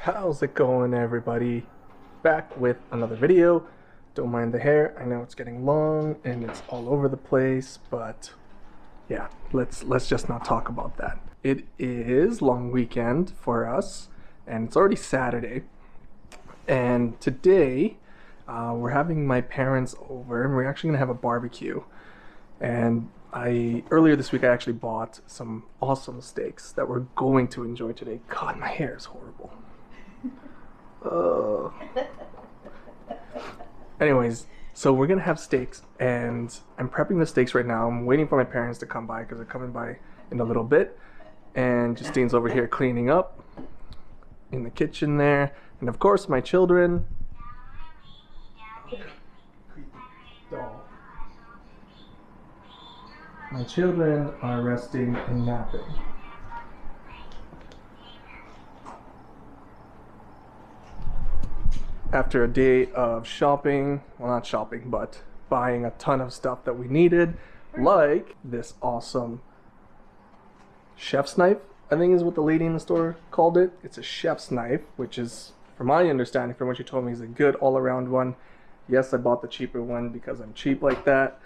How's it going, everybody? Back with another video. Don't mind the hair. I know it's getting long and it's all over the place, but yeah, let's just not talk about that. It is long weekend for us and it's already Saturday. And today we're having my parents over and we're actually gonna have a barbecue. And earlier this week I actually bought some awesome steaks that we're going to enjoy today. God, my hair is horrible. Anyways, so we're gonna have steaks and I'm prepping the steaks right now. I'm waiting for my parents to come by because they're coming by in a little bit. And Justine's over here cleaning up in the kitchen there. And of course my children. Doll. My children are resting and napping. After a day of shopping, well, not shopping, but buying a ton of stuff that we needed, like this awesome chef's knife, I think is what the lady in the store called it. It's a chef's knife, which is, from my understanding, from what she told me, is a good all-around one. Yes, I bought the cheaper one because I'm cheap like that,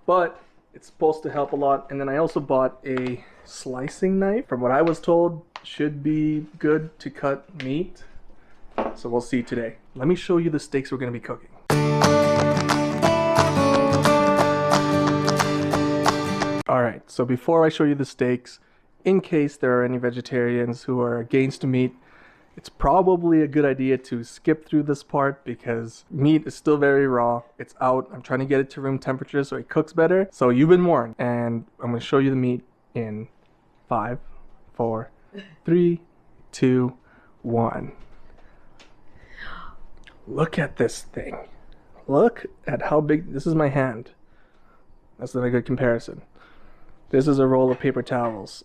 but it's supposed to help a lot. And then I also bought a slicing knife. From what I was told, should be good to cut meat. So we'll see today. Let me show you the steaks we're going to be cooking. Alright, so before I show you the steaks, in case there are any vegetarians who are against meat, it's probably a good idea to skip through this part because meat is still very raw. It's out. I'm trying to get it to room temperature so it cooks better. So you've been warned. And I'm going to show you the meat in 5, 4, 3, 2, 1. Look at this thing. Look at how big. This is my hand. That's not a good comparison. This is a roll of paper towels.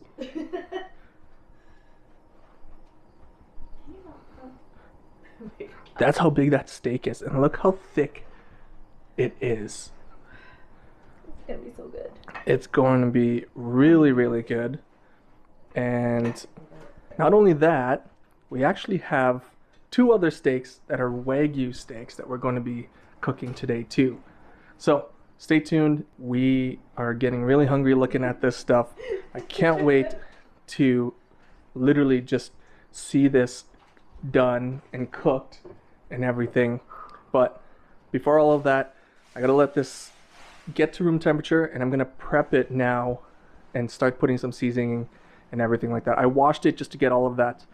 That's how big that steak is. And look how thick it is. It's gonna be so good. It's going to be really, really good. And not only that, we actually have 2 other steaks that are Wagyu steaks that we're going to be cooking today too. So stay tuned. We are getting really hungry looking at this stuff. I can't wait to literally just see this done and cooked and everything. But before all of that, I gotta let this get to room temperature and I'm gonna prep it now and start putting some seasoning and everything like that. I washed it just to get all of that,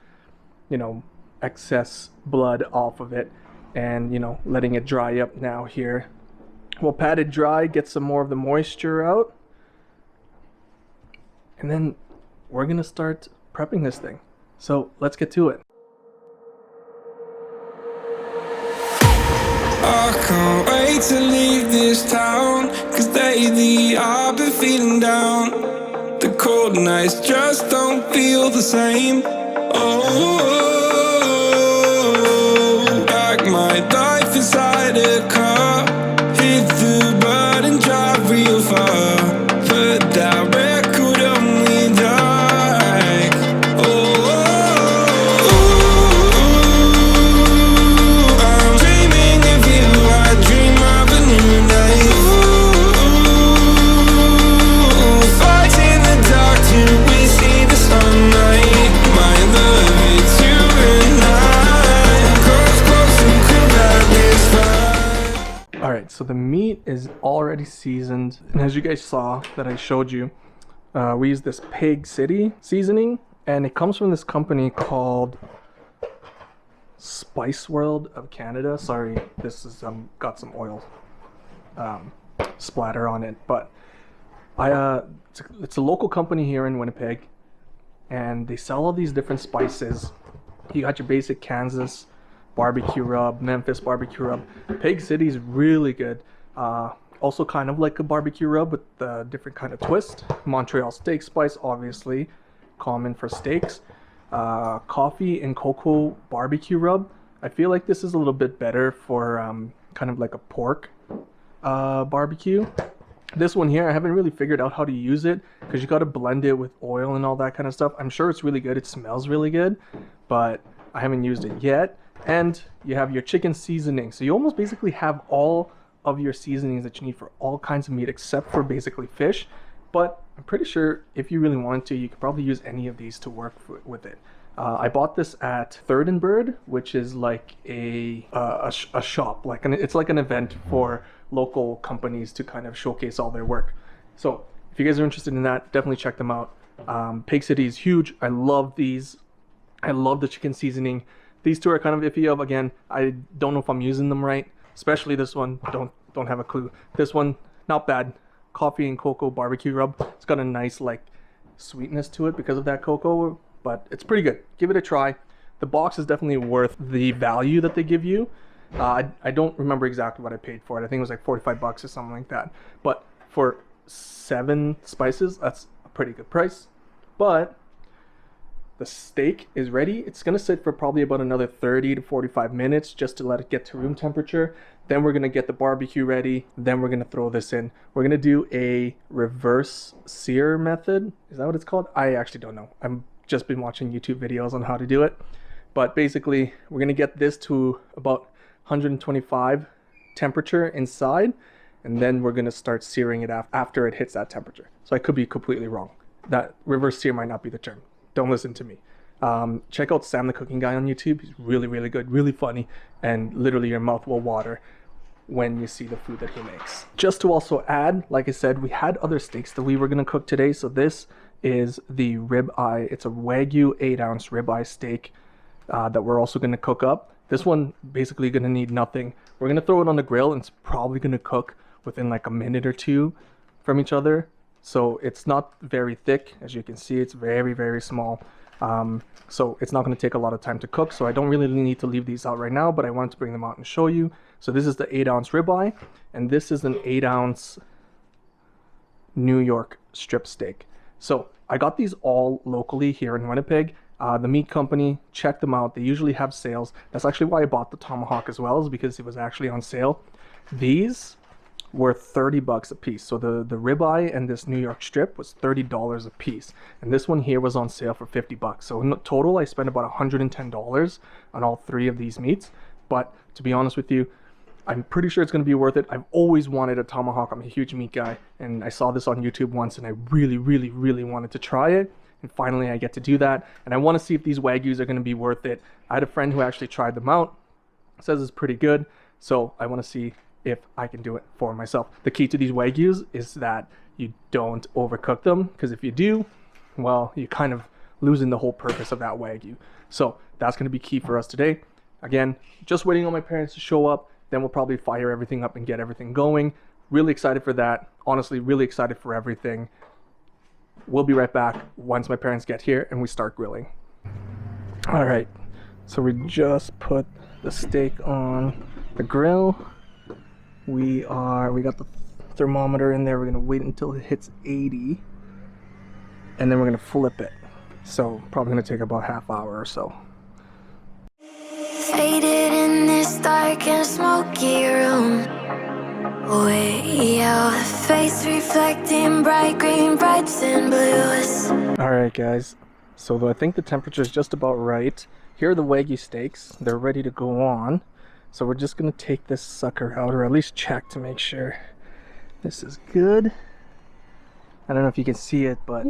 excess blood off of it, and letting it dry up now here. We'll pat it dry, get some more of the moisture out, and then we're gonna start prepping this thing. So let's get to it. I can't wait to leave this town, 'cause lately I've been feeling down. The cold nights just don't feel the same. Like my life inside a car, hit the button, drive real far, put that record on me like, I'm dreaming of you, I dream of a new life. Fight in the dark till we see the sunlight. My love, it's you and I. Close, close, and could have this fight. Alright, so the meat is already seasoned, and as you guys saw that I showed you, we use this Pig City seasoning, and it comes from this company called Spice World of Canada. Sorry, this is got some oil splatter on it, but it's a local company here in Winnipeg, and they sell all these different spices. You got your basic Kansas barbecue rub, Memphis barbecue rub. Pig City is really good. Also kind of like a barbecue rub with a different kind of twist. Montreal steak spice, obviously common for steaks. Coffee and cocoa barbecue rub. I feel like this is a little bit better for kind of like a pork barbecue. This one here, I haven't really figured out how to use it because you got to blend it with oil and all that kind of stuff. I'm sure it's really good. It smells really good, but I haven't used it yet. And you have your chicken seasoning. So you almost basically have all of your seasonings that you need for all kinds of meat except for basically fish. But I'm pretty sure if you really wanted to, you could probably use any of these to work with it. I bought this at Third and Bird, which is like a shop. It's like an event for local companies to kind of showcase all their work. So if you guys are interested in that, definitely check them out. Pig City is huge. I love these. I love the chicken seasoning. These two are kind of iffy of, again, I don't know if I'm using them right. Especially this one, don't have a clue. This one, not bad. Coffee and cocoa barbecue rub. It's got a nice like sweetness to it because of that cocoa, but it's pretty good. Give it a try. The box is definitely worth the value that they give you. I don't remember exactly what I paid for it. I think it was like 45 bucks or something like that. But for 7 spices, that's a pretty good price. But the steak is ready. It's going to sit for probably about another 30 to 45 minutes just to let it get to room temperature. Then we're going to get the barbecue ready. Then we're going to throw this in. We're going to do a reverse sear method. Is that what it's called? I actually don't know. I've just been watching YouTube videos on how to do it. But basically, we're going to get this to about 125 temperature inside. And then we're going to start searing it after it hits that temperature. So I could be completely wrong. That reverse sear might not be the term. Don't listen to me. Check out Sam the Cooking Guy on YouTube. He's really, really good, really funny, and literally your mouth will water when you see the food that he makes. Just to also add, like I said, we had other steaks that we were going to cook today. So this is the ribeye. It's a Wagyu 8-ounce ribeye steak that we're also going to cook up. This one basically going to need nothing. We're going to throw it on the grill and it's probably going to cook within like a minute or two from each other. So it's not very thick. As you can see, it's very, very small. So it's not going to take a lot of time to cook. So I don't really need to leave these out right now, but I wanted to bring them out and show you. So this is the 8-ounce ribeye, and this is an 8-ounce New York strip steak. So I got these all locally here in Winnipeg. The meat company, check them out. They usually have sales. That's actually why I bought the Tomahawk as well, is because it was actually on sale. These were 30 bucks a piece. So the ribeye and this New York strip was $30 a piece. And this one here was on sale for 50 bucks. So in total, I spent about $110 on all 3 of these meats. But to be honest with you, I'm pretty sure it's going to be worth it. I've always wanted a tomahawk. I'm a huge meat guy. And I saw this on YouTube once and I really, really, really wanted to try it. And finally I get to do that. And I want to see if these Wagyus are going to be worth it. I had a friend who actually tried them out. Says it's pretty good. So I want to see if I can do it for myself. The key to these Wagyus is that you don't overcook them, because if you do, well, you're kind of losing the whole purpose of that Wagyu. So that's going to be key for us today. Again, just waiting on my parents to show up, then we'll probably fire everything up and get everything going. Really excited for that. Honestly, really excited for everything. We'll be right back once my parents get here and we start grilling. All right, so we just put the steak on the grill. We got the thermometer in there. We're gonna wait until it hits 80 and then we're gonna flip it. So probably gonna take about half hour or so. Faded in this dark and smoky room, way out, face reflecting bright green, brights and blues. All right, guys. So I think the temperature is just about right. Here are the Wagyu steaks. They're ready to go on. So we're just gonna take this sucker out, or at least check to make sure this is good. I don't know if you can see it, but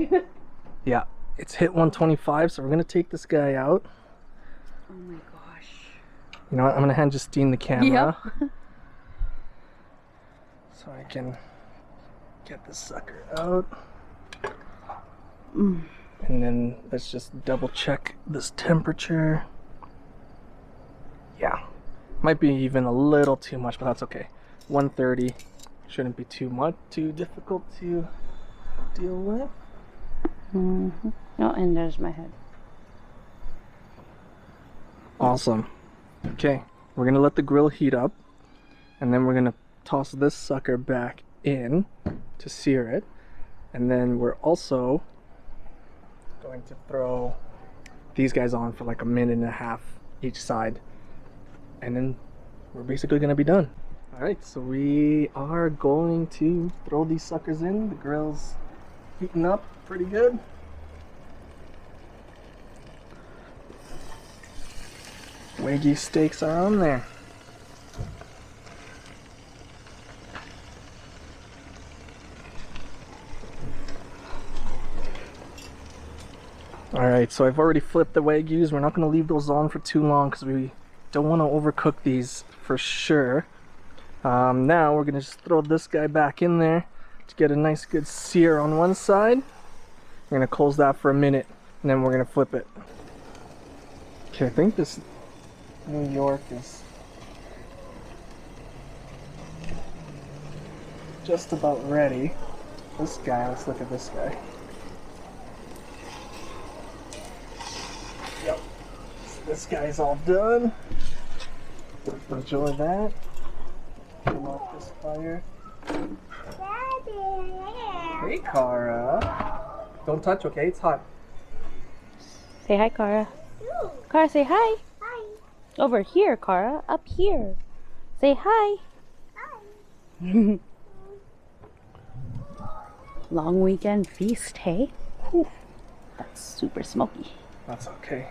yeah, it's hit 125. So we're gonna take this guy out. Oh my gosh. You know what? I'm gonna hand Justine the camera. Yep. So I can get this sucker out. Mm. And then let's just double check this temperature. Yeah. Might be even a little too much, but that's okay. 130 shouldn't be too difficult to deal with. Mm-hmm. Oh, and there's my head. Awesome. Okay, we're gonna let the grill heat up, and then we're gonna toss this sucker back in to sear it, and then we're also going to throw these guys on for like a minute and a half each side. And then we're basically gonna be done. All right, so we are going to throw these suckers in. The grill's heating up pretty good. Wagyu steaks are on there. Alright, so I've already flipped the Wagyus. We're not going to leave those on for too long because we don't want to overcook these for sure. Now we're going to just throw this guy back in there to get a nice good sear on one side. We're going to close that for a minute and then we're going to flip it. Okay, I think this New York is just about ready. This guy, let's look at this guy. Yep, this guy's all done. Enjoy that. Turn off this fire. Hey, Cara. Don't touch, okay? It's hot. Say hi, Cara. Cara, say hi. Hi. Over here, Cara. Up here. Say hi. Hi. Long weekend feast, hey? Whew. That's super smoky. That's okay.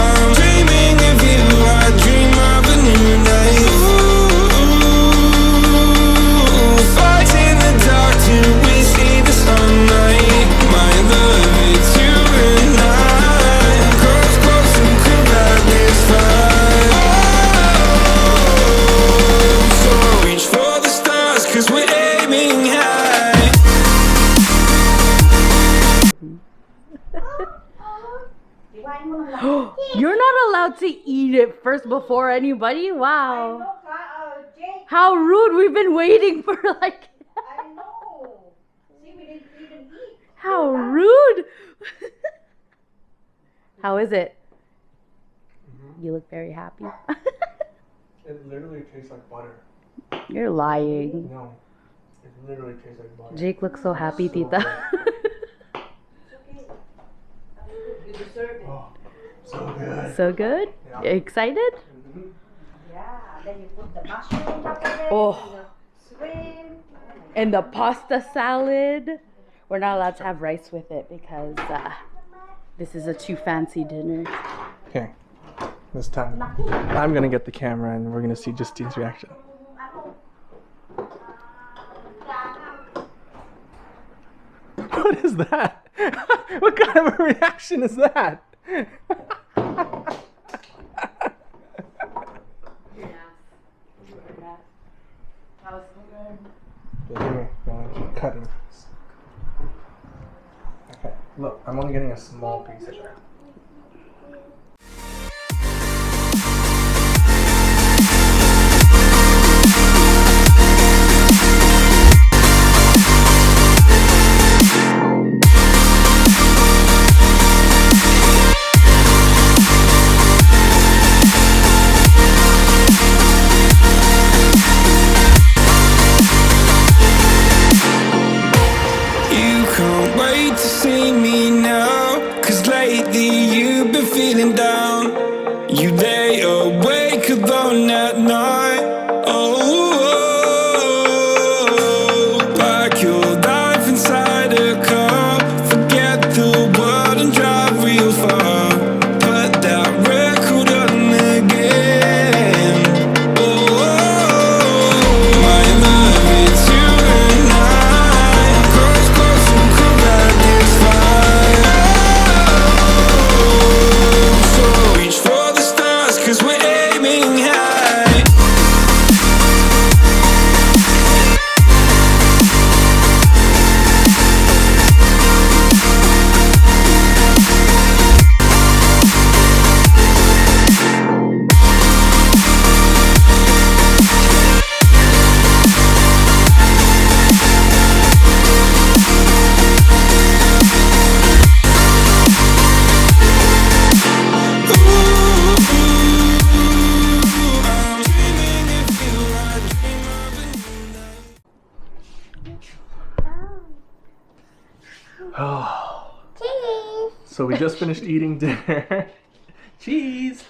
I'm dreaming of you, I dream of a new night. Fight in the dark till we see the sunlight. My love, it's you and I. Close, close, who could have this fight? So reach for the stars, 'cause we're aiming high. You're not allowed to eat it first before anybody? Wow. How rude. We've been waiting for like... I know. See, we didn't even eat. How rude. How is it? You look very happy. It literally tastes like butter. You're lying. No, it literally tastes like butter. Jake looks so happy, Tita. You deserve it. Oh, so good. So good? Yeah. Excited? Yeah, then you put the mushroom on top of it. Oh. Shrimp. And the pasta salad. We're not allowed to have rice with it because this is a too fancy dinner. Okay, this time I'm gonna get the camera and we're gonna see Justine's reaction. What is that? What kind of a reaction is that? Give me, no, cutting. Okay, look, I'm only getting a small piece of shrimp. You can't wait to see me now, 'cause lately you've been feeling down. You lay awake alone at night. Oh, pack your life inside a car. Forget the world and drive real far. Put that record on again. Oh, my love, it's you and I. Close, close, who could have this fight? So reach for the stars, 'cause we're aiming high. I'm dreaming of you, I dream of a new night. Oh. So we just finished eating dinner. Cheese!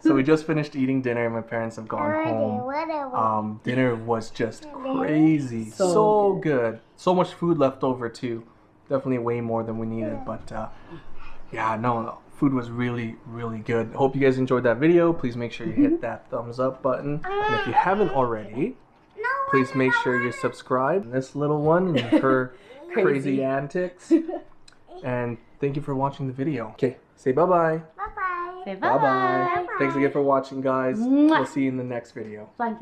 So we just finished eating dinner and my parents have gone home. Dinner was just crazy. So good. So much food left over too. definitely way more than we needed. But yeah, no, food was really, really good. Hope you guys enjoyed that video. Please make sure you hit that thumbs up button. And if you haven't already, please make sure you subscribe. This little one and her crazy antics. And thank you for watching the video. Okay, say bye-bye. Bye-bye. Say Bye-bye. Thanks again for watching, guys. We'll see you in the next video. Bye.